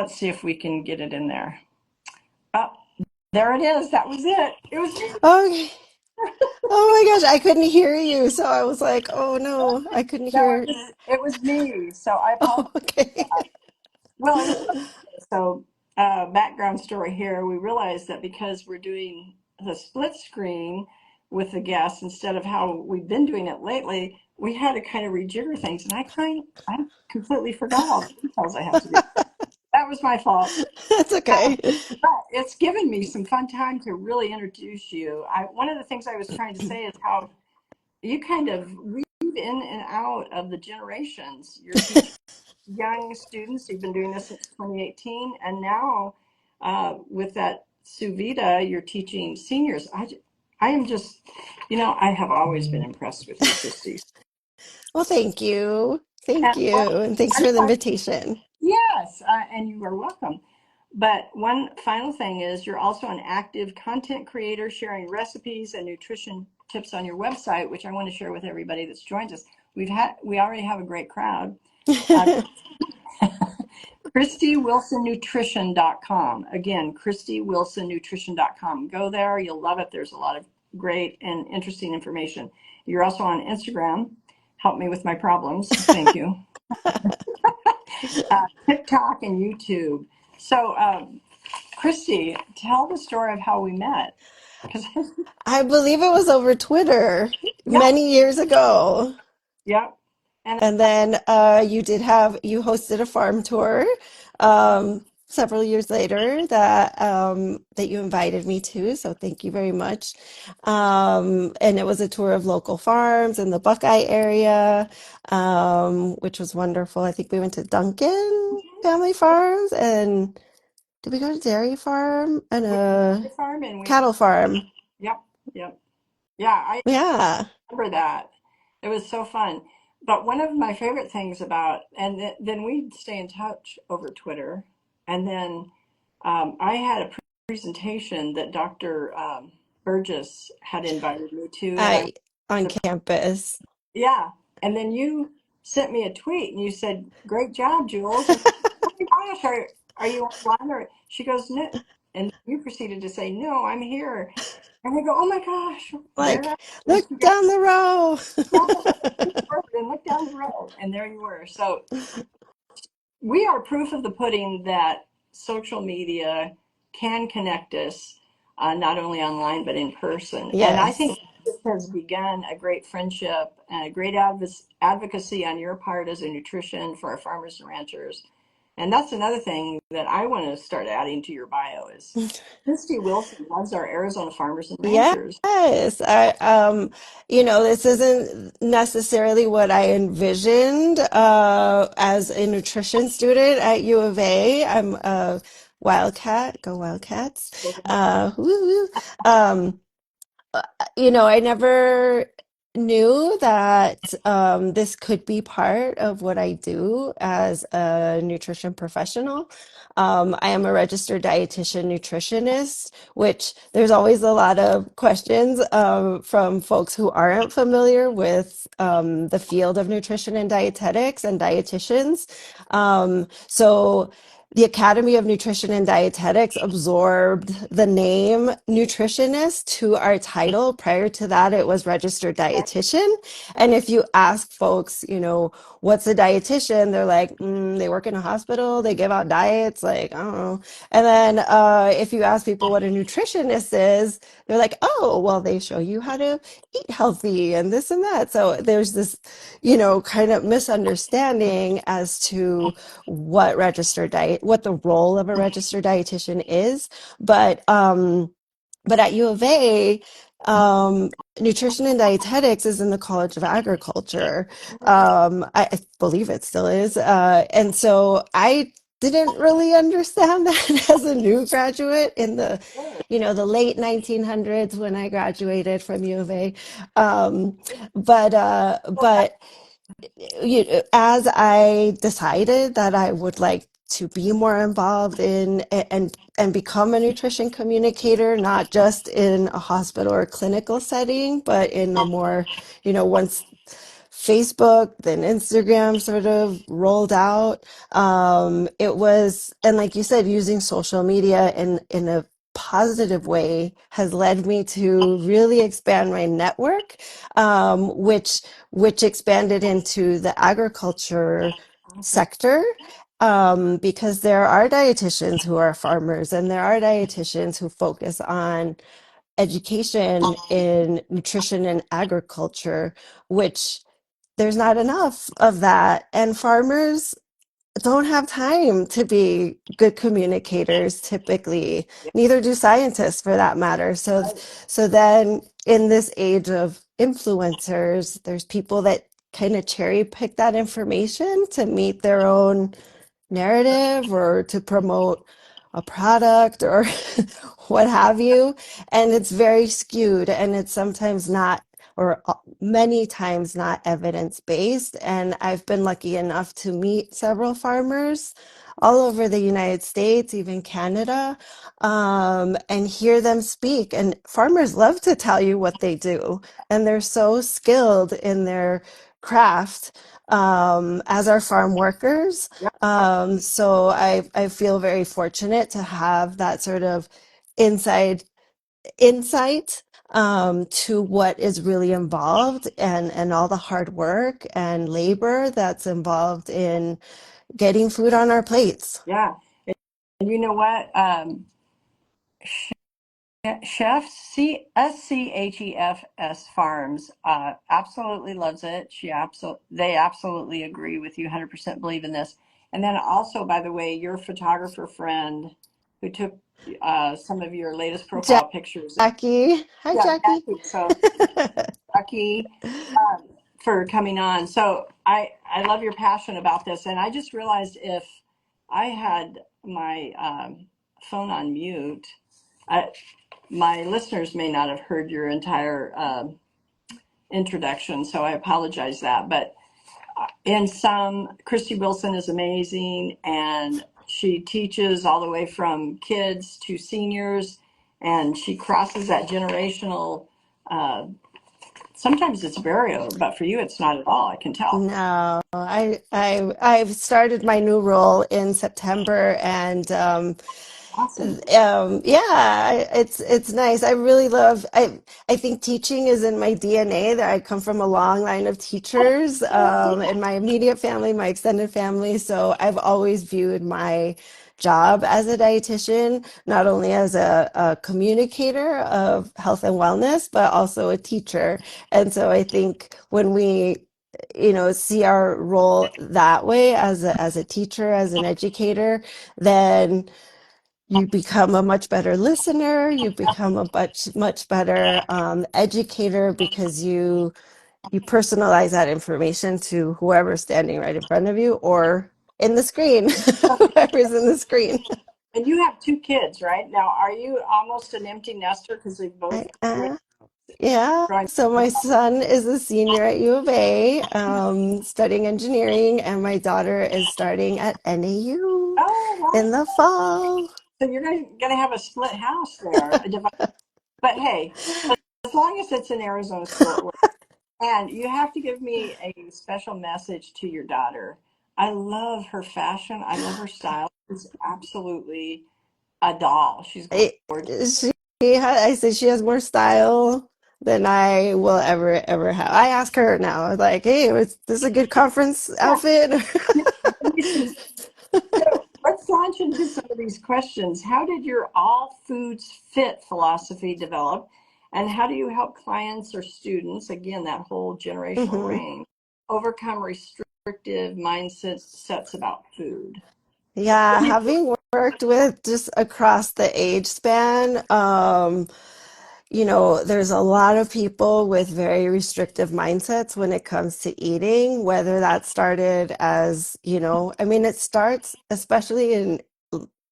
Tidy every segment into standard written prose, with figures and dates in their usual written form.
let's see if we can get it in there. Oh, there it is. That was it. It was me. Okay. Oh my gosh, I couldn't hear you. So I was like, oh no, I couldn't No, hear. it was me. So I apologize. Oh, okay. Well, it was so background story here. We realized that because we're doing the split screen with the guests instead of how we've been doing it lately, we had to kind of rejigger things, and I completely forgot all the details I have to do. That was my fault. That's okay. But it's given me some fun time to really introduce you. One of the things I was trying to say is how you kind of weave in and out of the generations. You're teaching young students. You've been doing this since 2018, and now with that Suvita, you're teaching seniors. I am just, I have always been impressed with you, Christy. Well, thank you. Thank And you. well, And thanks I'm for the sorry. invitation. Yes, and you are welcome. But one final thing is you're also an active content creator sharing recipes and nutrition tips on your website, which I want to share with everybody that's joined us. We already have a great crowd. Uh, ChristyWilsonNutrition.com. Again, ChristyWilsonNutrition.com. Go there. You'll love it. There's a lot of great and interesting information. You're also on Instagram. Help me with my problems. Thank you. TikTok and YouTube. So, Christy, tell the story of how we met. Because, I believe it was over Twitter yep, many years ago. yep. And And then you hosted a farm tour several years later that you invited me to. So thank you very much. And it was a tour of local farms in the Buckeye area, which was wonderful. I think we went to Duncan Family Farms, and did we go to Dairy Farm and we went to a the farm and we, cattle farm? yep, yep. Yeah, I Yeah. remember that. It was so fun. But one of my favorite things about, and then we'd stay in touch over Twitter. And then I had a presentation that Dr. Burgess had invited me to, and I I on campus. yeah. And then you sent me a tweet and you said, "Great job, Jules." And oh my gosh, are you online? Or she goes, "No." And you proceeded to say, "No, I'm here." And I go, "Oh my gosh, there I Like, was." look down the row. Yeah, and look down the road, and there you were. So we are proof of the pudding that social media can connect us, not only online but in person. And I think Yes. this has begun a great friendship and a great advocacy on your part as a nutrition for our farmers and ranchers. And that's another thing that I want to start adding to your bio is Christy Wilson loves our Arizona farmers and Yes. ranchers. This isn't necessarily what I envisioned as a nutrition student at U of A. I'm a Wildcat, go Wildcats. Woo, woo. Um, I never knew that this could be part of what I do as a nutrition professional. I am a registered dietitian nutritionist, which there's always a lot of questions from folks who aren't familiar with the field of nutrition and dietetics and dietitians. So the Academy of Nutrition and Dietetics absorbed the name nutritionist to our title. Prior to that, it was registered dietitian. And if you ask folks, what's a dietitian? They're like, they work in a hospital, they give out diets, like, I don't know. And then if you ask people what a nutritionist is, they're like, oh, well, they show you how to eat healthy and this and that. So there's this, kind of misunderstanding as to what the role of a registered dietitian is. But at U of A, nutrition and dietetics is in the College of Agriculture. I believe it still is. And so I didn't really understand that as a new graduate in the late 1900s when I graduated from U of A. Um, but as I decided that I would like to be more involved in and become a nutrition communicator, not just in a hospital or clinical setting, but in a more, once Facebook, then Instagram sort of rolled out. It was, and like you said, using social media in a positive way has led me to really expand my network, which expanded into the agriculture Awesome. sector. Because there are dietitians who are farmers, and there are dietitians who focus on education in nutrition and agriculture, which there's not enough of that. And farmers don't have time to be good communicators typically. Yeah, Neither do scientists for that matter. right. So then in this age of influencers, there's people that kind of cherry pick that information to meet their own narrative or to promote a product or what have you. And it's very skewed and it's sometimes not, or many times not evidence based. And I've been lucky enough to meet several farmers all over the United States, even Canada, and hear them speak. And farmers love to tell you what they do, and they're so skilled in their craft, as are farm workers. Yep. So I feel very fortunate to have that sort of inside insight, to what is really involved, and all the hard work and labor that's involved in getting food on our plates. Yeah. And you know what? Chef SCHEFS Farms absolutely loves it. They absolutely agree with you, 100% believe in this. And then also, by the way, your photographer friend who took some of your latest profile pictures. Jackie, hi Yeah, Jackie. Jackie. So Jackie, um, for coming on. So I love your passion about this, and I just realized if I had my phone on mute, I, my listeners may not have heard your entire introduction, so I apologize that. But in some, Christy Wilson is amazing, and she teaches all the way from kids to seniors, and she crosses that generational. Sometimes it's barrier, but for you, it's not at all. I can tell. No, I've started my new role in September, and Awesome. yeah, it's nice. I really love. I think teaching is in my DNA. That I come from a long line of teachers, in my immediate family, my extended family. So I've always viewed my job as a dietitian, not only as a communicator of health and wellness, but also a teacher. And so I think when we, see our role that way as a teacher, as an educator, then you become a much better listener. You become a much better, educator, because you personalize that information to whoever's standing right in front of you or in the screen, whoever's in the screen. And you have two kids, right? Now, are you almost an empty nester because they both I, yeah. growing? So my son is a senior at U of A, studying engineering, and my daughter is starting at NAU Oh, in wow. the fall. So you're going to have a split house there. But hey, as long as it's an Arizona school, it works. And you have to give me a special message to your daughter. I love her fashion. I love her style. She's absolutely a doll. She's I, gorgeous. I said she has more style than I will ever have. I ask her now, I was like, "Hey, was this a good conference Yeah, outfit?" yeah. Give me some. So let's launch into some of these questions. How did your all foods fit philosophy develop? And how do you help clients or students, again, that whole generational Mhm. range, overcome restrictive mindsets about food? Yeah, having worked with just across the age span, there's a lot of people with very restrictive mindsets when it comes to eating, whether that started as, I mean, it starts especially in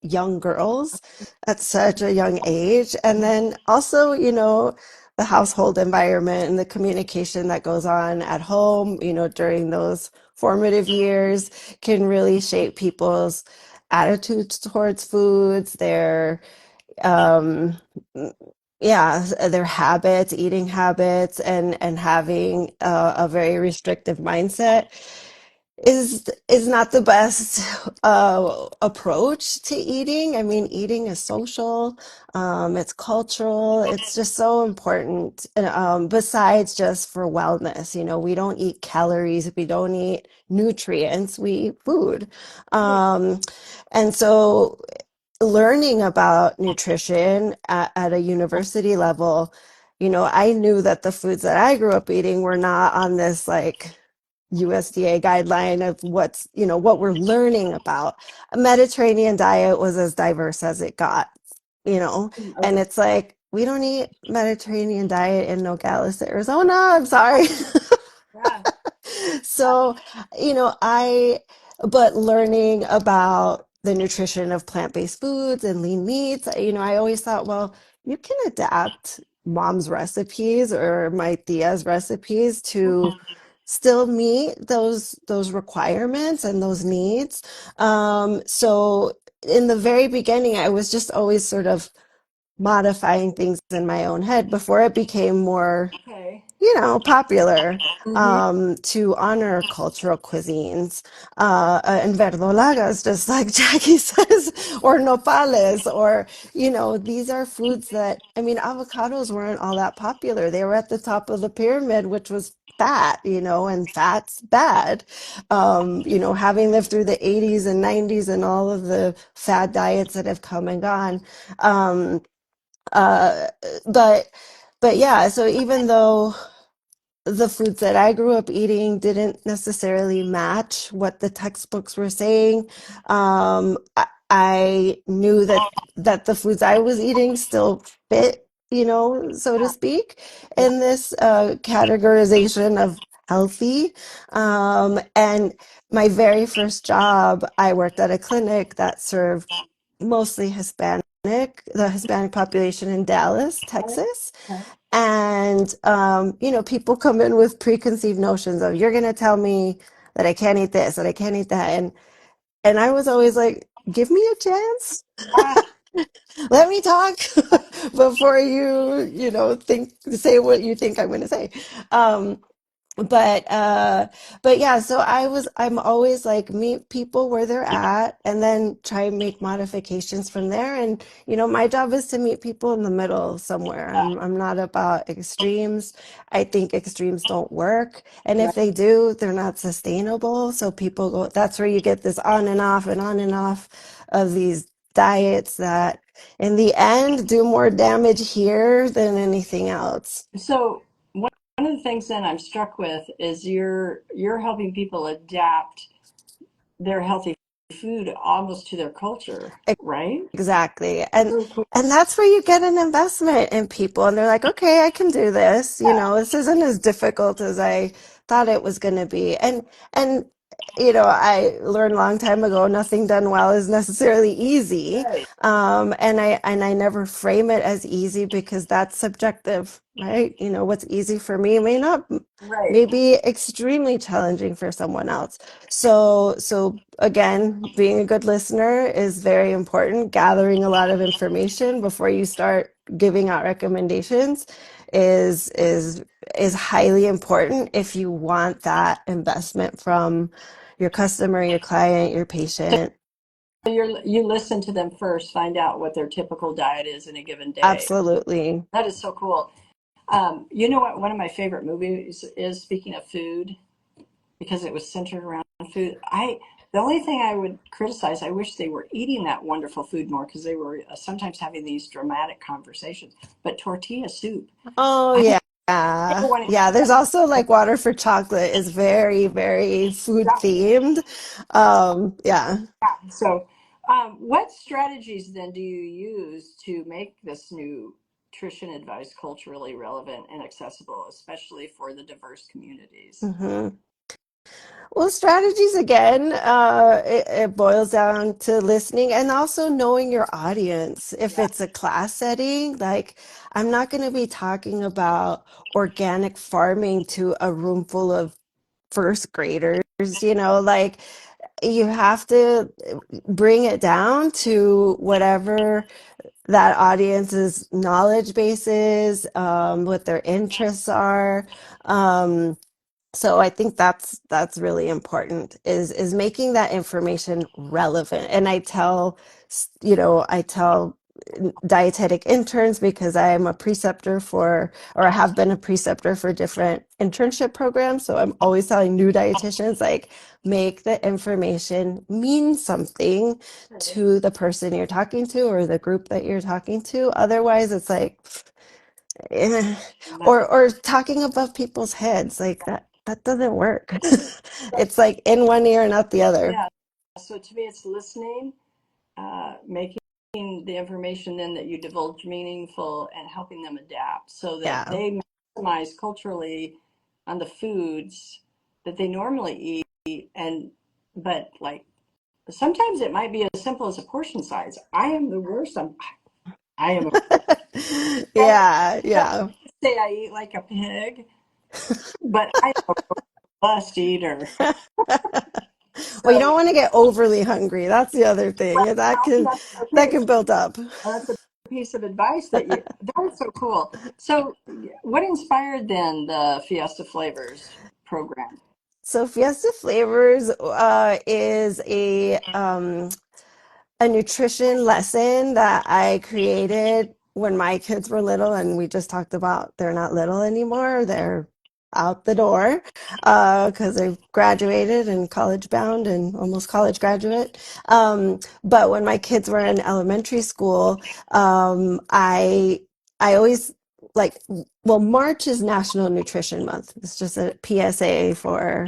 young girls at such a young age. And then also, the household environment and the communication that goes on at home, during those formative years can really shape people's attitudes towards foods, their um yeah, their habits, eating habits, and having a very restrictive mindset is not the best approach to eating. I mean, eating is social, it's cultural, it's just so important. Besides just for wellness, we don't eat calories, we don't eat nutrients, we eat food. Right. Um, and so learning about nutrition at a university level, I knew that the foods that I grew up eating were not on this like USDA guideline of what we're learning about. A Mediterranean diet was as diverse as it got, and Okay. it's like we don't eat Mediterranean diet in Nogales, Arizona. I'm sorry. Yeah. So, but learning about the nutrition of plant-based foods and lean meats, I always thought, well, you can adapt mom's recipes or my tia's recipes to still meet those requirements and those needs. So in the very beginning, I was just always sort of modifying things in my own head before it became more Okay. popular Mm-hmm. to honor cultural cuisines. And verdolagas, just like Jackie says, or nopales, or, these are foods that, I mean, avocados weren't all that popular. They were at the top of the pyramid, which was fat, and fat's bad. Having lived through the 80s and 90s and all of the fad diets that have come and gone. Um, uh, but but yeah, so even though the foods that I grew up eating didn't necessarily match what the textbooks were saying. I knew that the foods I was eating still fit, so to Yeah. speak, Yeah. in this categorization of healthy. And my very first job, I worked at a clinic that served mostly the Hispanic population in Dallas, Okay. Texas. Okay. And, people come in with preconceived notions of you're going to tell me that I can't eat this, that I can't eat that. And I was always like, give me a chance. Ah, Let me talk before say what you think I'm going to say. Um, but yeah, so I'm always like meet people where they're at and then try and make modifications from there. And my job is to meet people in the middle somewhere. I'm not about extremes. I think extremes don't work, and if right. they do, they're not sustainable. So people go, that's where you get this on and off and on and off of these diets that in the end do more damage here than anything else. So one of the things then I'm struck with is you're helping people adapt their healthy food almost to their culture, right? Exactly. And Really cool. and that's where you get an investment in people and they're like, "Okay, I can do this. This isn't as difficult as I thought it was going to be." And I learned a long time ago, nothing done well is necessarily easy. Right. And I never frame it as easy because that's subjective, right? What's easy for me Right. may be extremely challenging for someone else. So again, being a good listener is very important. Gathering a lot of information before you start giving out recommendations is highly important if you want that investment from your customer, your client, your patient. So you listen to them first, find out what their typical diet is in a given day. Absolutely. That is so cool. You know what? One of my favorite movies is, speaking of food, because it was centered around food. The only thing I would criticize, I wish they were eating that wonderful food more because they were sometimes having these dramatic conversations. But tortilla soup, Oh I yeah. never wanted. Yeah, there's also like water for chocolate is very, very food themed. Yeah. So, what strategies then do you use to make this nutrition advice culturally relevant and accessible, especially for the diverse communities? hmm Well, strategies again, it boils down to listening and also knowing your audience. If Yeah, it's a class setting, like I'm not going to be talking about organic farming to a room full of first graders, like you have to bring it down to whatever that audience's knowledge bases, what their interests are. Um, so I think that's really important is making that information relevant. And I tell dietetic interns because I am a preceptor for, or I have been a preceptor for different internship programs. So I'm always telling new dietitians, like, make the information mean something to the person you're talking to or the group that you're talking to. Otherwise, it's like, eh, or talking above people's heads, like that doesn't work. It's like in one ear and out the other. Yeah. So to me, it's listening, making the information then that you divulge meaningful and helping them adapt so that Yeah. they maximize culturally on the foods that they normally eat. And, but like, sometimes it might be as simple as a portion size. I am the worst. I am a, Yeah, so yeah. say I eat like a pig, but I am a robust eater. Well, you So don't want to get overly hungry. That's the other thing. That okay, can build up. that's a piece of advice that's so cool. So what inspired then the Fiesta Flavors program? So Fiesta Flavors is a nutrition lesson that I created when my kids were little, and we just talked about they're not little anymore. They're out the door because they've graduated and college bound and almost college graduate. But when my kids were in elementary school, I always like, well, March is National Nutrition Month. It's just a PSA for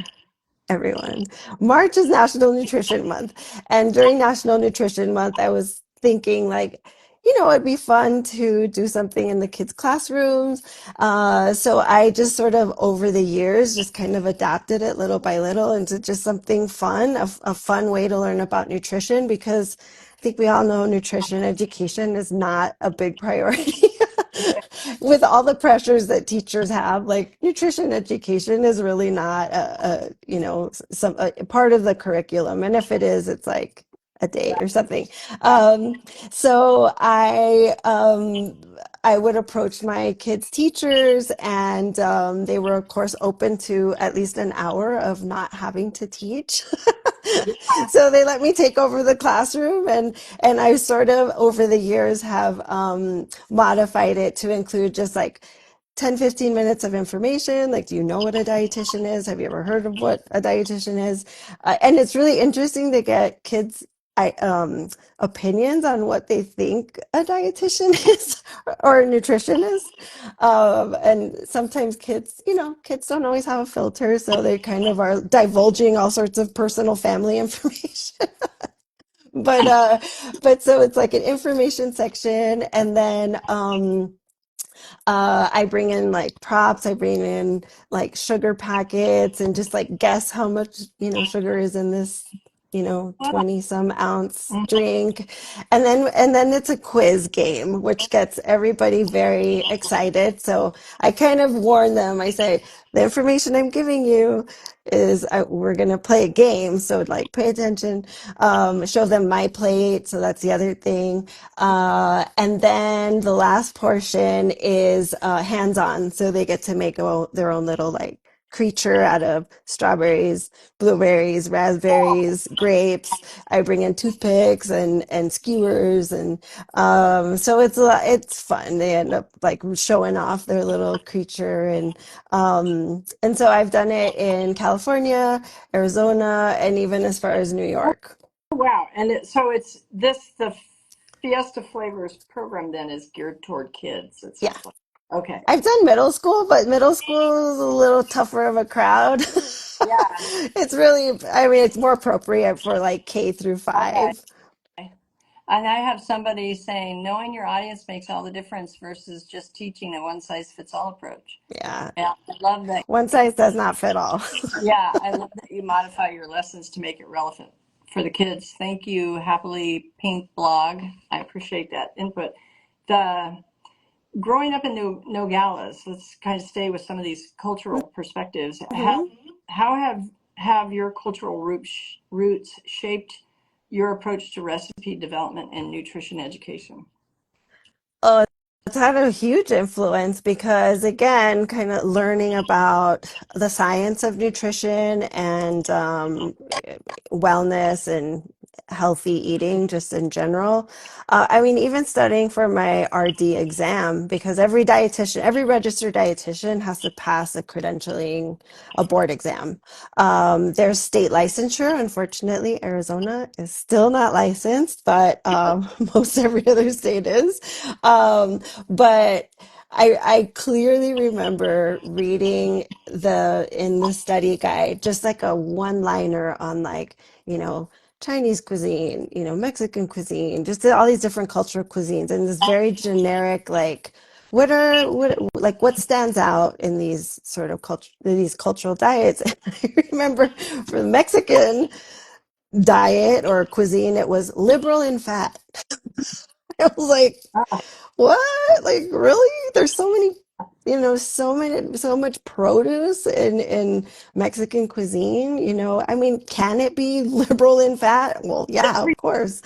everyone. March is National Nutrition Month. And during National Nutrition Month, I was thinking, like, it'd be fun to do something in the kids' classrooms. So I just sort of over the years just kind of adapted it little by little into just something fun, a fun way to learn about nutrition, because I think we all know nutrition education is not a big priority. With all the pressures that teachers have, like, nutrition education is really not a part of the curriculum. And if it is, it's like a day or something. Yeah. So I would approach my kids' teachers, and they were, of course, open to at least an hour of not having to teach. So they let me take over the classroom, and I sort of over the years have modified it to include just like 10-15 minutes of information. Like, do you know what a dietitian is? Have you ever heard of what a dietitian is? And it's really interesting to get kids I opinions on what they think a dietitian is or a nutritionist. And sometimes kids don't always have a filter, so they kind of are divulging all sorts of personal family information. But so it's like an information section, and then I bring in like props. I bring in like sugar packets and just like guess how much, sugar is in this, 20 some ounce drink. And then it's a quiz game, which gets everybody very excited. So I kind of warn them. I say, the information I'm giving you is we're going to play a game. So like pay attention, show them my plate. So that's the other thing. And then the last portion is hands-on, so they get to make their own little like creature out of strawberries, blueberries, raspberries, grapes. I bring in toothpicks and skewers, and so it's fun. They end up like showing off their little creature, and so I've done it in California, Arizona, and even as far as New York. Wow. And the Fiesta Flavors program then is geared toward kids, it Yeah. sounds like. Okay. I've done middle school, but middle school is a little tougher of a crowd. Yeah. It's really, I mean, it's more appropriate for like K through Okay. 5. And I have somebody saying knowing your audience makes all the difference versus just teaching a one size fits all approach. Yeah. Yeah, I love that. One size does not fit all. Yeah, I love that you modify your lessons to make it relevant for the kids. Thank you, Happily Pink blog. I appreciate that input. The growing up in Nogales, let's kind of stay with some of these cultural perspectives. Mhm. How have your cultural roots shaped your approach to recipe development and nutrition education? Oh, it's had a huge influence because, again, kind of learning about the science of nutrition and wellness and healthy eating just in general. I mean, even studying for my RD exam, because every dietitian, every registered dietitian has to pass a board exam. There's state licensure. Unfortunately, Arizona is still not licensed, but most every other state is. But I clearly remember reading in the study guide, just like a one-liner on like, you know, Chinese cuisine, Mexican cuisine, just all these different cultural cuisines, and this very generic, like, what stands out in these sort of these cultural diets. And I remember for the Mexican diet or cuisine, it was liberal in fat. I was like, Ah, what? Like, really? There's so many, so much produce in Mexican cuisine, I mean, can it be liberal in fat? Well, yeah, of course.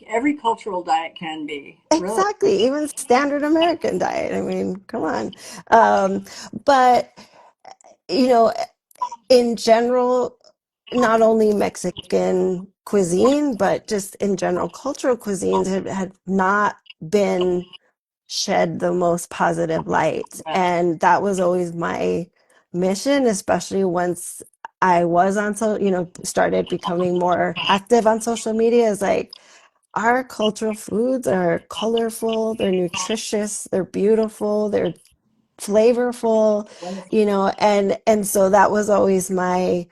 every cultural diet can be, really. Exactly. Even standard American diet. I mean, come on. Um, but, you know, in general, not only Mexican cuisine, but just in general, cultural cuisines had not been shed the most positive light. But And that was always my mission, especially once I was started becoming more active on social media, is like our cultural foods are colorful, they're nutritious, they're beautiful, they're flavorful, wonderful. and so that was always my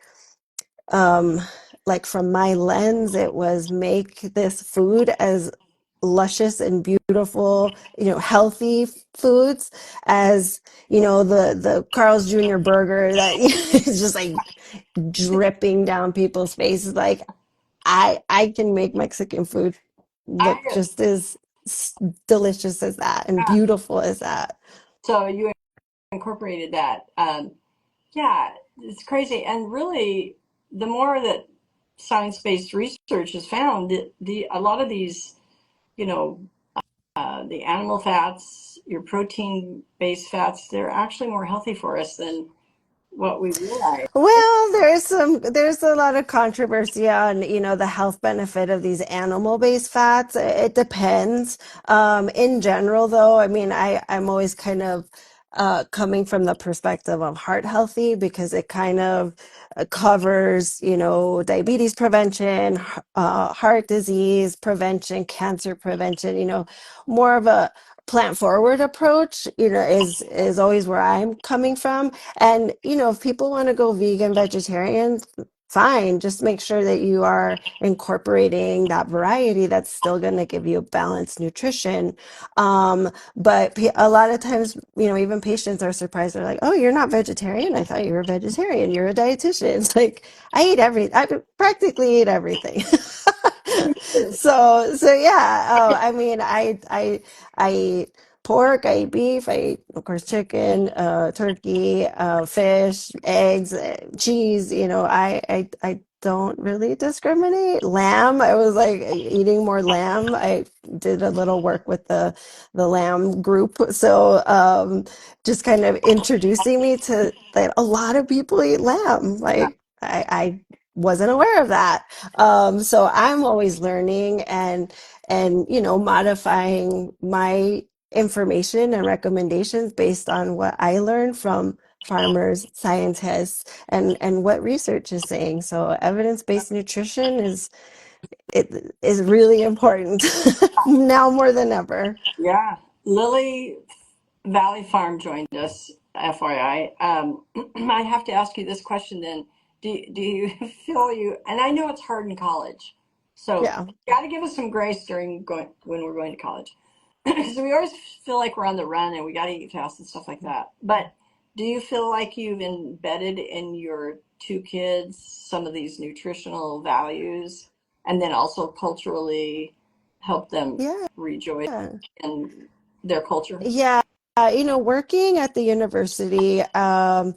um like from my lens, it was make this food as luscious and beautiful, healthy foods as, the Carl's Jr. burger that is just like dripping down people's faces. Like I can make Mexican food I look just as delicious as that and beautiful as that. so you incorporated that. Yeah, it's crazy. And really, the more that science-based research has found, the a lot of these, you know, the animal fats, your protein-based fats, they're actually more healthy for us than what we realize. Well, there's a lot of controversy on, the health benefit of these animal-based fats. It depends. In general, though, I mean, I'm always kind of coming from the perspective of heart healthy because it kind of covers, diabetes prevention, heart disease prevention, cancer prevention, more of a plant forward approach, is always where I'm coming from. And, if people want to go vegan, vegetarian, fine. Just make sure that you are incorporating that variety that's still going to give you balanced nutrition. But a lot of times, even patients are surprised. They're like, "Oh, you're not vegetarian? I thought you were a vegetarian. You're a dietitian." It's like, I practically eat everything. So yeah. I mean, I eat pork, I eat beef, I eat, of course, chicken, turkey, fish, eggs, cheese. I don't really discriminate. Lamb, I was like eating more lamb. I did a little work with the lamb group. So just kind of introducing me to that a lot of people eat lamb. Like I wasn't aware of that. So I'm always learning and modifying my information and recommendations based on what I learned from farmers, scientists, and what research is saying. So evidence-based nutrition is really important now more than ever. Yeah, Lily Valley Farm joined us, FYI. I have to ask you this question then. Do you feel and I know it's hard in college, so Yeah. you got to give us some grace when we're going to college. Because we always feel like we're on the run and we got to eat fast and stuff like that. But do you feel like you've embedded in your two kids some of these nutritional values and then also culturally help them Yeah. rejoice in their culture? Yeah. Working at the university, the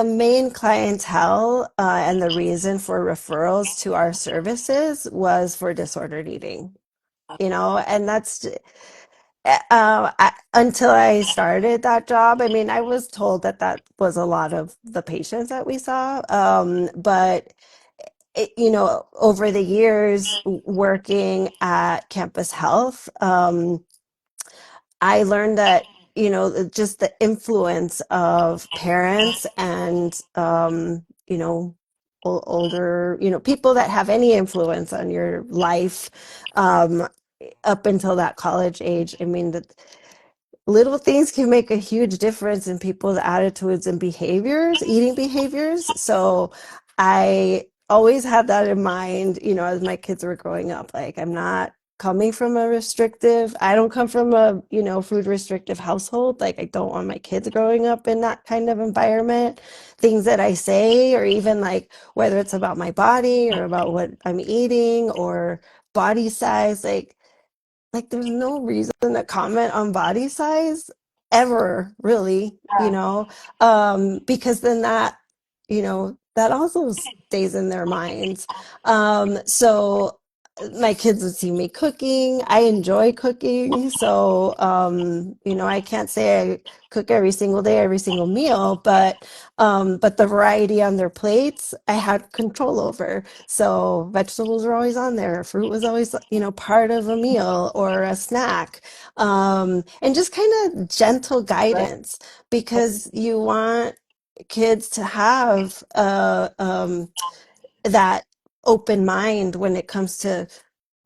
main clientele and the reason for referrals to our services was for disordered eating. and that's until I started that job. I mean, I was told that that was a lot of the patients that we saw. But over the years working at Campus Health, I learned that, just the influence of parents and, older, people that have any influence on your life, um, up until that college age. I mean, that little things can make a huge difference in people's attitudes and behaviors, eating behaviors. So I always had that in mind, as my kids were growing up. Like, I'm not coming from a I don't come from a, food restrictive household. Like, I don't want my kids growing up in that kind of environment. Things that I say, or even like whether it's about my body or about what I'm eating or body size, like there's no reason to comment on body size ever, really, Yeah, because then that also stays in their minds. So my kids would see me cooking. I enjoy cooking. So, I can't say I cook every single day, every single meal, but the variety on their plates, I had control over. So vegetables were always on there. Fruit was always, part of a meal or a snack. And just kind of gentle right. guidance, because you want kids to have that open mind when it comes to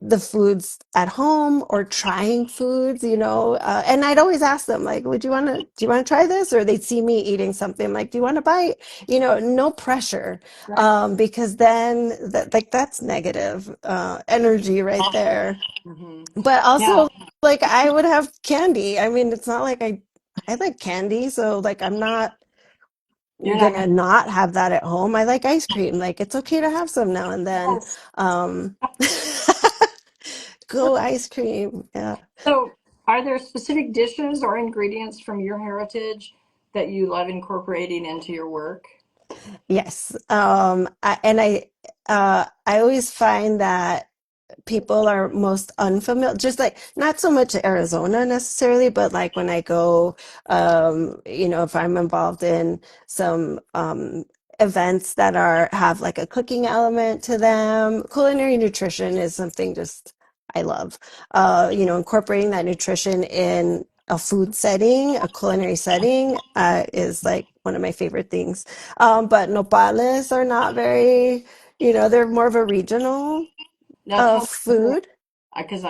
the foods at home or trying foods, and I'd always ask them, like, do you want to try this? Or they'd see me eating something, like, do you want to bite? No pressure, Right. because then that's negative energy right there. Hmm. But Yeah, also, like, I would have candy. I mean, it's not like I like candy, so like I'm not you're not gonna not have that at home. I like ice cream. Like, it's okay to have some now and then. gonna. Um, go ice cream. Yeah. So, are there specific dishes or ingredients from your heritage that you love incorporating into your work? Yes. I always find that people are most unfamiliar, just like not so much Arizona necessarily, but like when I go, if I'm involved in some events that have like a cooking element to them. Culinary nutrition is something just I love. Incorporating that nutrition in a food setting, a culinary setting, is like one of my favorite things. But nopales are not very, they're more of a regional Now, tell me, food. because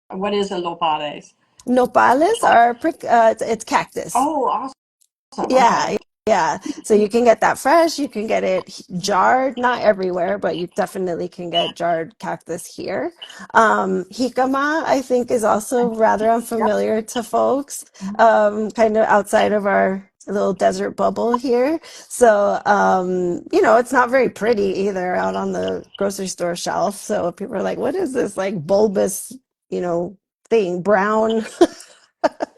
what is a lopades? Nopales are it's cactus. Oh, awesome. Yeah, Okay. yeah. So you can get that fresh, you can get it jarred, not everywhere, but you definitely can get jarred cactus here. Jicama, I think, is also rather Yep. unfamiliar to folks, kind of outside of our little desert bubble here. So, it's not very pretty either out on the grocery store shelf. So people are like, what is this like bulbous, you know, thing, brown?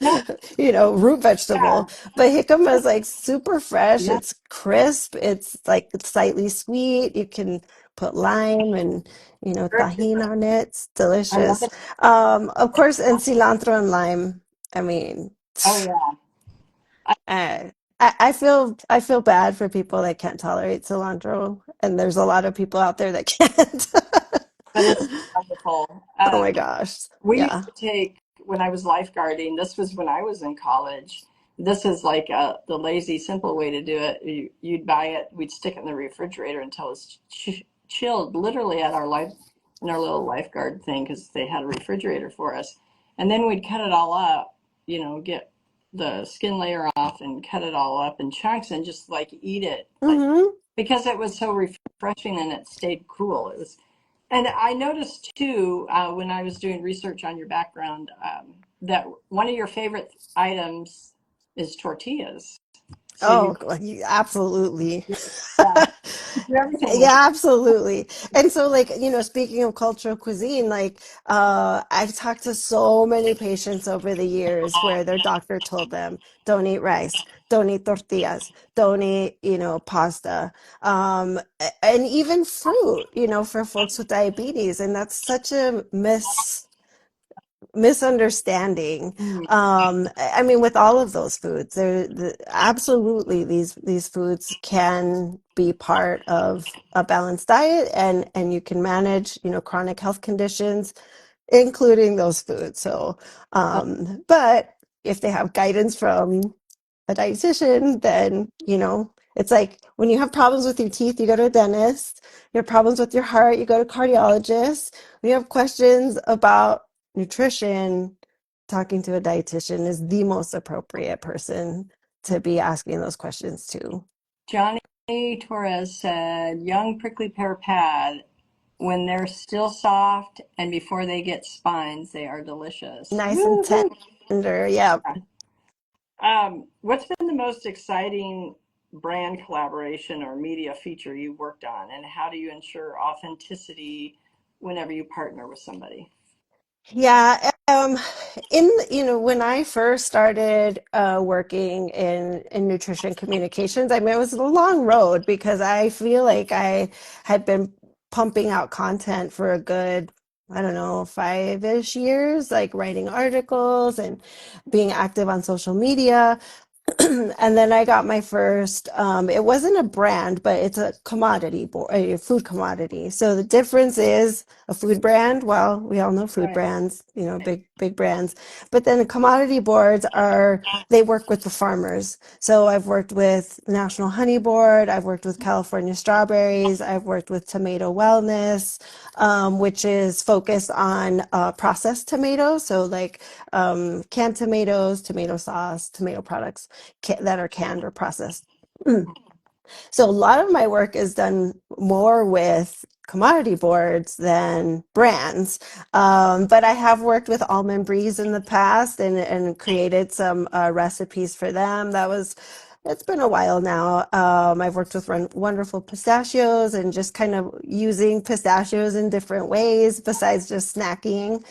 No. Root vegetable. Yeah. But jicama is like super fresh. Yeah. It's crisp. It's like slightly sweet. You can put lime and, Very tahini different. on it. It's I love delicious. it. Of course, and cilantro and lime. I mean, Oh yeah. I, uh, I feel bad for people that can't tolerate cilantro, and there's a lot of people out there that can't. but it's wonderful. Oh my gosh. We used Yeah. to take when I was lifeguarding. This was when I was in college. This is like the lazy, simple way to do it. You'd buy it. We'd stick it in the refrigerator until it's chilled, literally at our life in our little lifeguard thing because they had a refrigerator for us. And then we'd cut it all up. Get the skin layer off and cut it all up in chunks and just like eat it, like Hmm. because it was so refreshing and it stayed cool. It was and I noticed too, when I was doing research on your background, that one of your favorite items is tortillas. So Oh, absolutely. yeah, you do everything with Yeah, absolutely. And so, like, speaking of cultural cuisine, like, I've talked to so many patients over the years where their doctor told them, don't eat rice, don't eat tortillas, don't eat, pasta, and even fruit, for folks with diabetes. And that's such a miss. misunderstanding. Mm. I mean, with all of those foods, absolutely these foods can be part of a balanced diet, and you can manage, chronic health conditions, including those foods. So, but if they have guidance from a dietitian, then, it's like when you have problems with your teeth, you go to a dentist. You have problems with your heart, you go to cardiologist. When you have questions about nutrition, talking to a dietitian is the most appropriate person to be asking those questions to. Johnny Torres said, young prickly pear pad, when they're still soft and before they get spines, they are delicious. Nice and Woo-hoo. tender. Yeah. What's been the most exciting brand collaboration or media feature you worked on, and how do you ensure authenticity whenever you partner with somebody? Yeah, when I first started working in nutrition communications, I mean, it was a long road because I feel like I had been pumping out content for a good, I don't know, 5-ish years, like writing articles and being active on social media. And then I got my first, it wasn't a brand, but it's a commodity, a food commodity. So the difference is a food brand. Well, we all know food Right. brands, big, big brands. But then the commodity boards they work with the farmers. So I've worked with National Honey Board. I've worked with California Strawberries. I've worked with Tomato Wellness, which is focused on processed tomatoes. So like canned tomatoes, tomato sauce, tomato products that are canned or processed. So a lot of my work is done more with commodity boards than brands. But I have worked with Almond Breeze in the past and created some recipes for them. It's been a while now. I've worked with Wonderful Pistachios and just kind of using pistachios in different ways besides just snacking.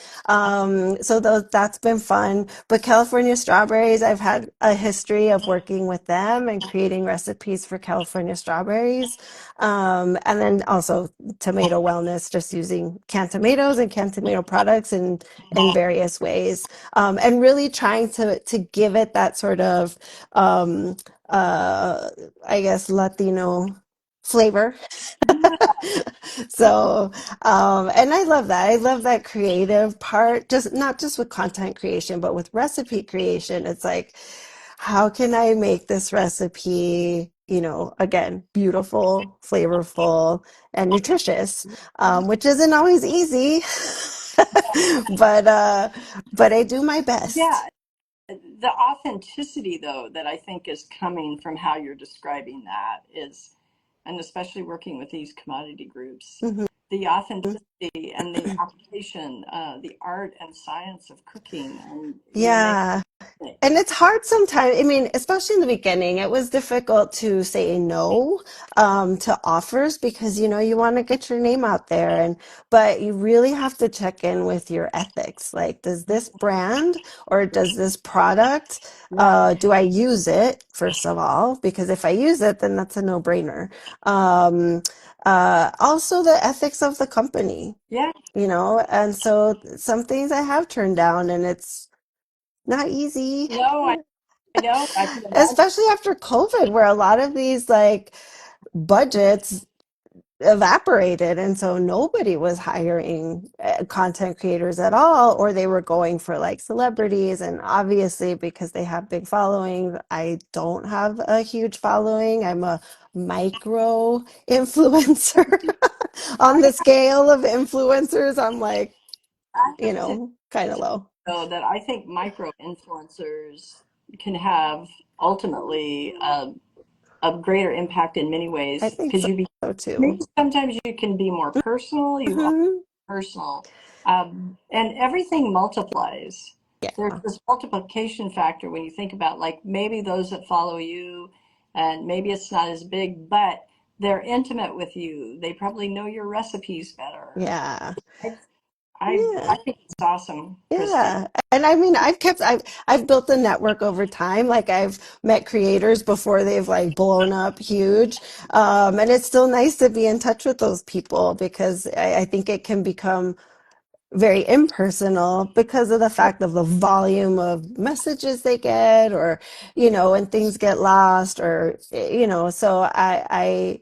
So that's been fun. But California Strawberries, I've had a history of working with them and creating recipes for California strawberries. And then also Tomato Wellness, just using canned tomatoes and canned tomato products in various ways. And really trying to give it that sort of, uh, I guess, Latino flavor. So, and I love that. I love that creative part, just not just with content creation, but with recipe creation. It's like, how can I make this recipe, again, beautiful, flavorful, and nutritious, which isn't always easy, but I do my best. Yeah, the authenticity though that I think is coming from how you're describing that is, and especially working with these commodity groups, Mhm. the authenticity and the application, the art and science of cooking, and you're making Yeah. it. And it's hard sometimes. I mean, especially in the beginning, it was difficult to say no to offers because you want to get your name out there, but you really have to check in with your ethics. Like, does this brand or does this product, Yeah, do I use it first of all? Because if I use it, then that's a no-brainer. Um, Also the ethics of the company, yeah. and so some things I have turned down, and it's not easy. No, I know. I can imagine. Especially after COVID, where a lot of these like budgets evaporated, and so nobody was hiring content creators at all, or they were going for like celebrities. And obviously, because they have big followings, I don't have a huge following. I'm a micro influencer on I the scale of influencers. I'm like, I have to kind of low. know that I think micro influencers can have ultimately a greater impact in many I ways think because so, maybe too. sometimes you can be more personal. You are Mhm. personal, and everything multiplies. There's Yeah, this multiplication factor when you think about like maybe those that follow you, and maybe it's not as big, but they're intimate with you. They probably know your recipes better. yeah, I, yeah. I think it's awesome, Christy. Yeah. And I mean, I've built a network over time. Like I've met creators before they've like blown up huge. And it's still nice to be in touch with those people because I think it can become very impersonal because of the fact of the volume of messages they get, or and things get lost, or so I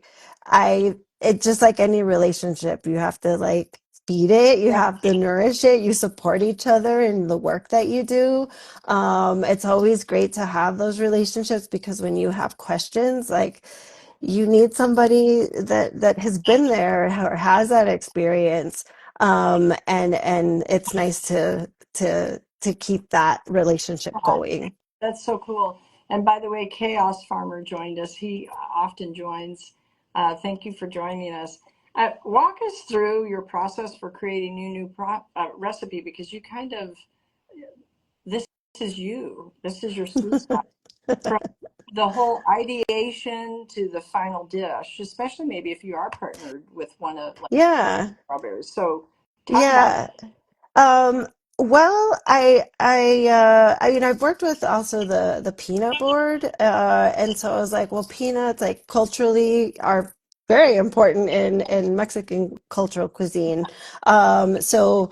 it's just like any relationship. You have to like feed it, you Yeah. have to nourish it, you support each other in the work that you do. It's always great to have those relationships because when you have questions, like you need somebody that has been there or has that experience. And it's nice to keep that relationship going. That's so cool. And by the way, Chaos Farmer joined us. He often joins. Thank you for joining us. Walk us through your process for creating recipe, because you kind of, this is you. This is your sweet spot. From the whole ideation to the final dish, especially maybe if you are partnered with one of like Yeah, strawberries. So talk about yeah. Well, I've worked with also the peanut board, and so I was like, well, peanuts like culturally are very important in Mexican cultural cuisine. So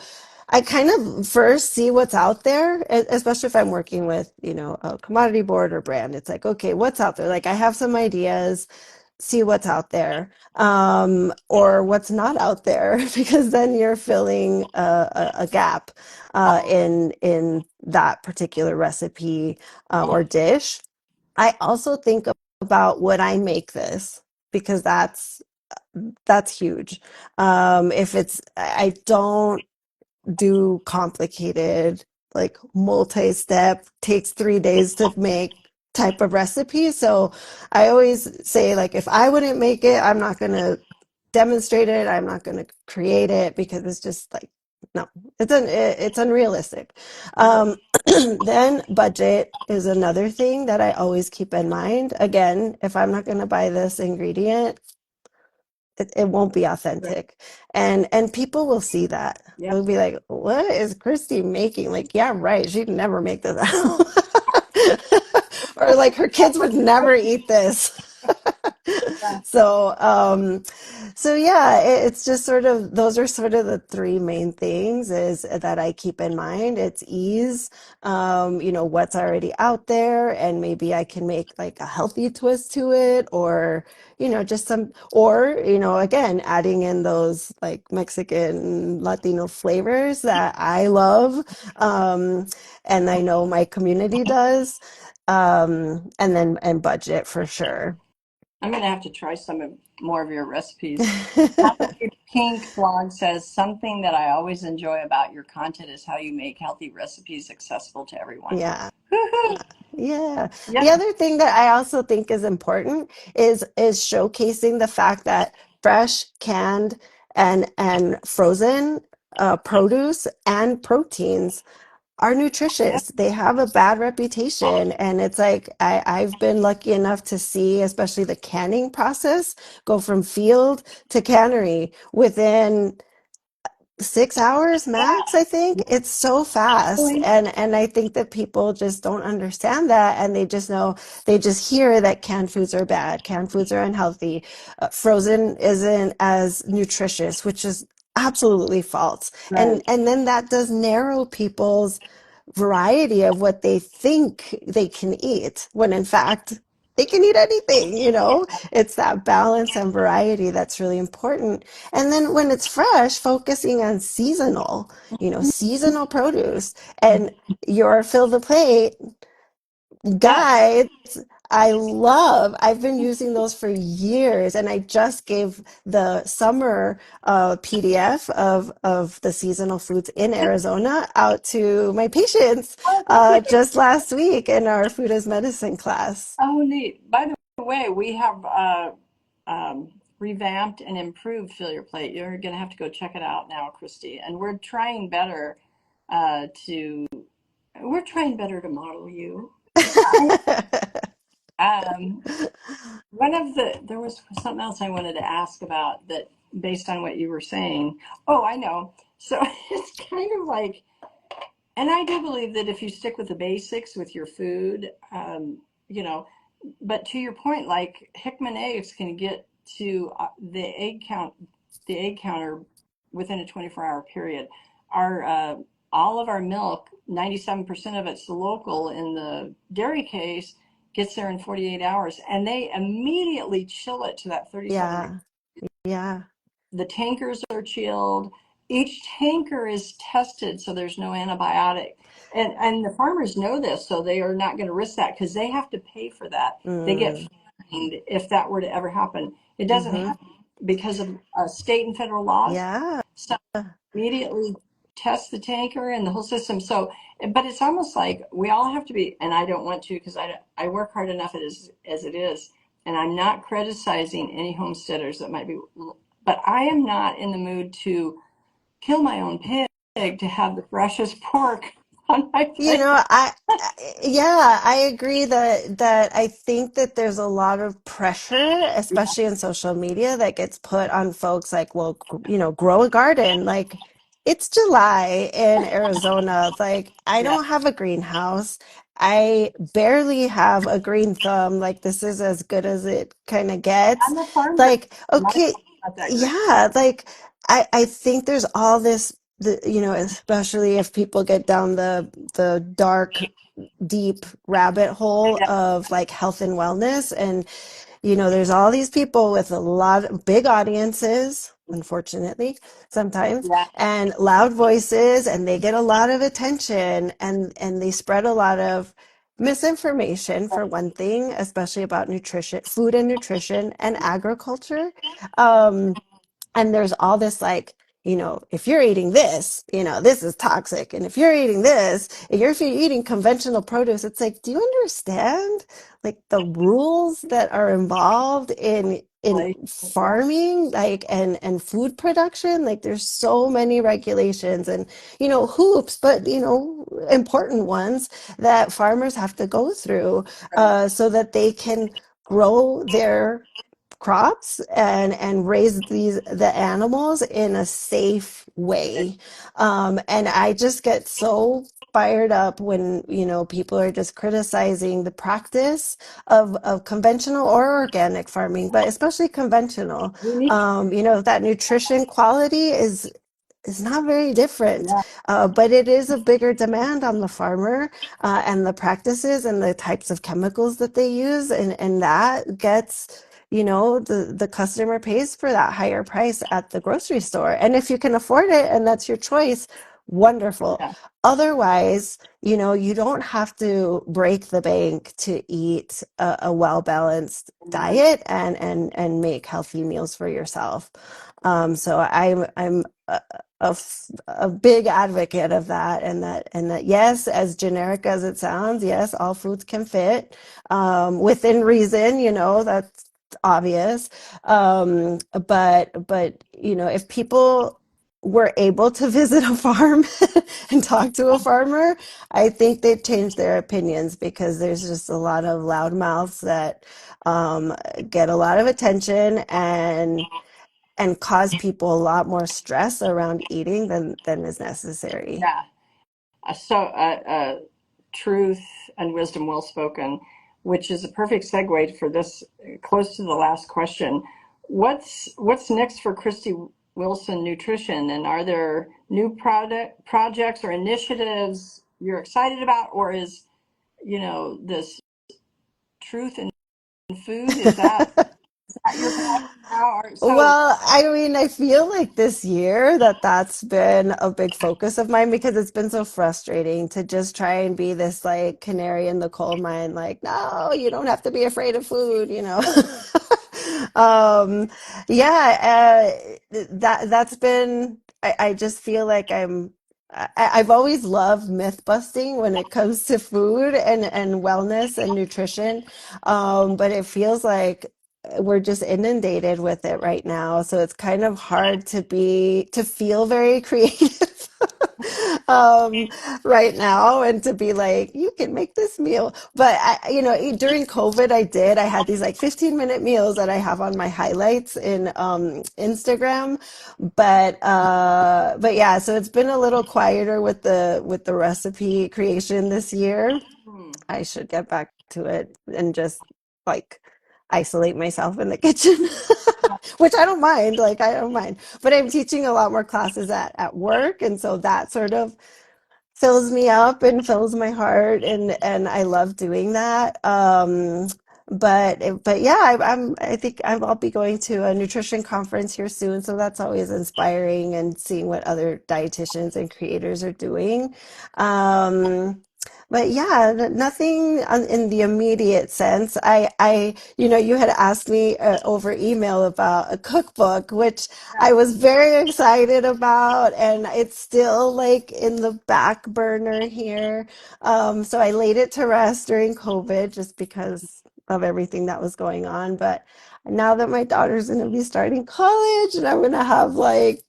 I kind of first see what's out there, especially if I'm working with, a commodity board or brand. It's like, okay, what's out there? Like I have some ideas, see what's out there, or what's not out there, because then you're filling a gap in that particular recipe, or dish. I also think about would I make this, because that's huge. If it's I don't do complicated, like multi-step, takes 3 days to make type of recipe. So I always say, like, if I wouldn't make it, I'm not going to demonstrate it. I'm not going to create it because it's just like, no, it's unrealistic. Um, then budget is another thing that I always keep in mind. Again, if I'm not going to buy this ingredient, it won't be right. authentic, and people will see that. They'll Yep. be like, what is Christy making? Like, yeah, right, she'd never make this out. Or like her kids would never eat this. Yeah. So yeah, it's just sort of, those are sort of the three main things is that I keep in mind. It's ease, what's already out there, and maybe I can make like a healthy twist to it, or just some, or again, adding in those like Mexican Latino flavors that I love, and I know my community does, and budget for sure. I'm going to have to try more of your recipes. Pink blog says something that I always enjoy about your content is how you make healthy recipes accessible to everyone. Yeah. Woohoo! Yeah. The Yep. other thing that I also think is important is showcasing the fact that fresh, canned, and frozen produce and proteins are Yep. nutritious. They have a bad reputation. And it's like I've been lucky enough to see, especially the canning process, go from field to cannery within 6 hours max. I think it's so fast, Really? and I think that people just don't understand that, and they just know, they just hear that canned foods are bad, canned foods are unhealthy, frozen isn't as nutritious, which is absolutely false. and Right. and then that does narrow people's variety of what they think they can eat, when in fact they can eat anything. It's that balance and variety that's really important. And then when it's fresh, focusing on seasonal produce, and your fill the plate Yes. guides. I've been using those for years, and I just gave the summer PDF of the seasonal foods in Arizona out to my patients Oh, that's neat. just last week in our food as medicine class. Oh, neat. By the way, we have revamped and improved Fill Your Plate. You're going to have to go check it out now, Christy. And to we're trying better to model you. Um, there was something else I wanted to ask about that based on what you were saying. Oh, I know. So it's kind of like, and I do believe that if you stick with the basics with your food, you know, but to your point, like Hickman eggs can get to the egg counter within a 24-hour period. our all of our milk, 97% of it's local in the dairy case, gets there in 48 hours, and they immediately chill it to that 37 Yeah. Yeah. the tankers are chilled. Each tanker is tested so there's no antibiotic. And the farmers know this, so they are not going to risk that because they have to pay for that. They get Mm. fined if that were to ever happen. It doesn't Mm-hmm. happen because of state and federal laws. Yeah. So immediately test the tanker and the whole system. So, but it's almost like we all have to be, and I don't want to because I work hard enough as it is. And I'm not criticizing any homesteaders that might be, but I am not in the mood to kill my own pig to have the freshest pork on my You plate. know, yeah, I agree that I think that there's a lot of pressure, especially in social media, that gets put on folks like, well, grow a garden. Like, it's July in Arizona. Like, I Yeah, don't have a greenhouse. I barely have a green thumb. Like, this is as good as it kind of gets. I'm a farm girl. Like, My okay, farm's not that great. yeah, like I think there's all this especially if people get down the dark, deep rabbit hole Yeah, of like health and wellness. And, there's all these people with a lot of big audiences, unfortunately, sometimes, yeah, and loud voices, and they get a lot of attention and they spread a lot of misinformation for one thing, especially about nutrition, food and nutrition and agriculture. Um, and there's all this like, if you're eating this, this is toxic. And if you're eating this, and if you're eating conventional produce, it's like, do you understand like the rules that are involved in yeah, farming, like and food production? Like there's so many regulations and hoops, but important ones that farmers have to go through right. so that they can grow their crops and raise the animals in a safe way. And I just get so fired up when people are just criticizing the practice of conventional or organic farming, but especially conventional. We need, That nutrition quality is not very different, yeah, but it is a bigger demand on the farmer, and the practices and the types of chemicals that they use, and that gets, the customer pays for that higher price at the grocery store. And if you can afford it and that's your choice, wonderful. yeah, Otherwise, you don't have to break the bank to eat a well-balanced right. diet and make healthy meals for yourself. So I'm a big advocate of that, and that yes, as generic as it sounds, yes, all foods can fit within reason. That's obvious. But if people were able to visit a farm and talk to a farmer, I think they'd change their opinions, because there's just a lot of loud mouths that get a lot of attention and cause people a lot more stress around eating than is necessary. Yeah. Truth and wisdom well spoken, which is a perfect segue for this, close to the last question. What's next for Christy Wilson Nutrition, and are there new product projects or initiatives you're excited about, or is this truth and food, is that your passion now? Or so Well, I mean, I feel like this year that's been a big focus of mine, because it's been so frustrating to just try and be this like canary in the coal mine, like, no, you don't have to be afraid of food. Um, yeah, that's been, I just feel like I've always loved myth busting when it comes to food and wellness and nutrition. But it feels like we're just inundated with it right now. So it's kind of hard to feel very creative um, right now, and to be like, you can make this meal. But during COVID, I had these like 15-minute meals that I have on my highlights in Instagram. But yeah, so it's been a little quieter with the recipe creation this year. hmm, I should get back to it and just like isolate myself in the kitchen. which I don't mind. Like, I don't mind. But I'm teaching a lot more classes at work. And so that sort of fills me up and fills my heart, and I love doing that. But yeah, I think I'll be going to a nutrition conference here soon, so that's always inspiring and seeing what other dietitians and creators are doing. But yeah, nothing in the immediate sense. You had asked me over email about a cookbook, which I was very excited about, and it's still like in the back burner here. So I laid it to rest during COVID just because of everything that was going on. But now that my daughter's going to be starting college and I'm going to have like,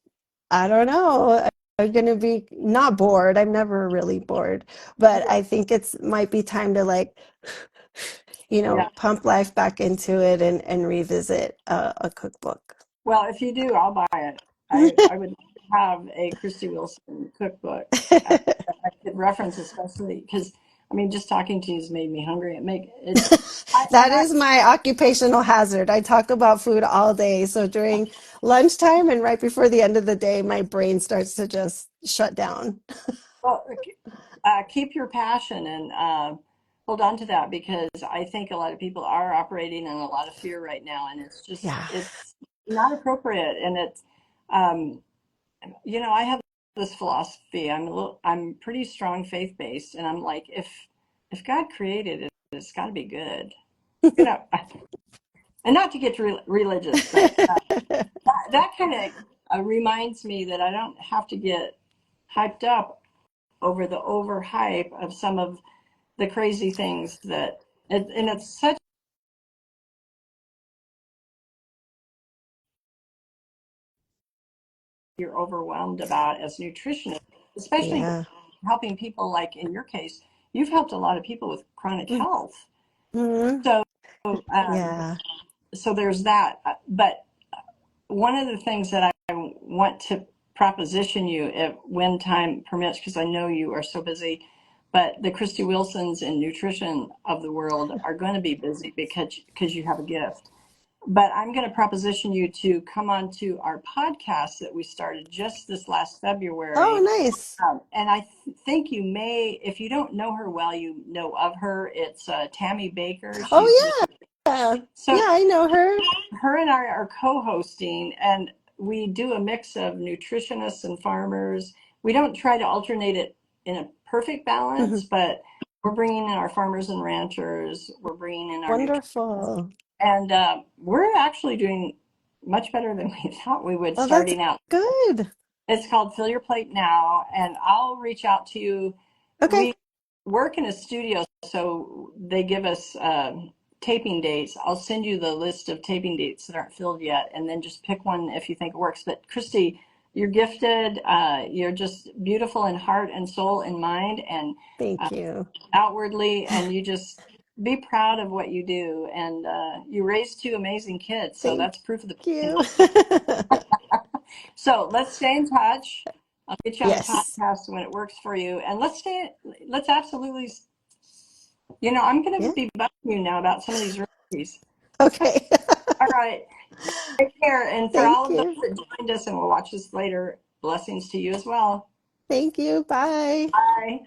I don't know, I'm going to be not bored. I'm never really bored, but I think it's might be time to like, Yeah. pump life back into it and revisit a cookbook. Well, if you do, I'll buy it. I would have a Christy Wilson cookbook that I could reference, especially because I mean, just talking to you has made me hungry. That is my occupational hazard. I talk about food all day. So during lunchtime and right before the end of the day, my brain starts to just shut down. well, keep your passion and hold on to that because I think a lot of people are operating in a lot of fear right now, and Yeah. it's not appropriate. And um, I have this philosophy. I'm pretty strong faith based, and I'm like, if God created it, it's got to be good, you know. And not to get religious, but that kind of reminds me that I don't have to get hyped up over the overhype of some of the crazy things and it's such you're overwhelmed about as nutritionists, especially Yeah. helping people like in your case, you've helped a lot of people with chronic health. Mhm. So, um, Yeah. so there's that. But one of the things that I want to proposition you if when time permits, because I know you are so busy, but the Christy Wilsons in nutrition of the world are going to be busy because you have a gift. But I'm going to proposition you to come on to our podcast that we started just this last Oh, February. nice. And I think you may, if you don't know her well, you know of her. It's Tammy Baker. She's with, Oh, yeah. so Yeah, I know her. her and I are co-hosting, and we do a mix of nutritionists and farmers. We don't try to alternate it in a perfect balance, Mhm. but we're bringing in our farmers and ranchers. We're bringing in our nutritionists, Wonderful. and we're actually doing much better than we thought we would Oh, that's starting out. good. It's called Fill Your Plate Now, and I'll reach out to you. Okay. We work in a studio, so they give us taping dates. I'll send you the list of taping dates that aren't filled yet, and then just pick one if you think it works. But Christy, you're gifted. You're just beautiful in heart and soul and mind, and uh, Thank you. outwardly, and you just be proud of what you do. And you raised two amazing kids, so Thank that's proof of the pudding. you. So let's stay in touch. I'll get you on the Yes. podcast when it works for you. And let's absolutely, I'm going to Yeah. be bugging you now about some of these recipes. Okay. All right. Take care. And for all Thank of those you. that joined us and will watch this later, blessings to you as well. Thank you. Bye. Bye.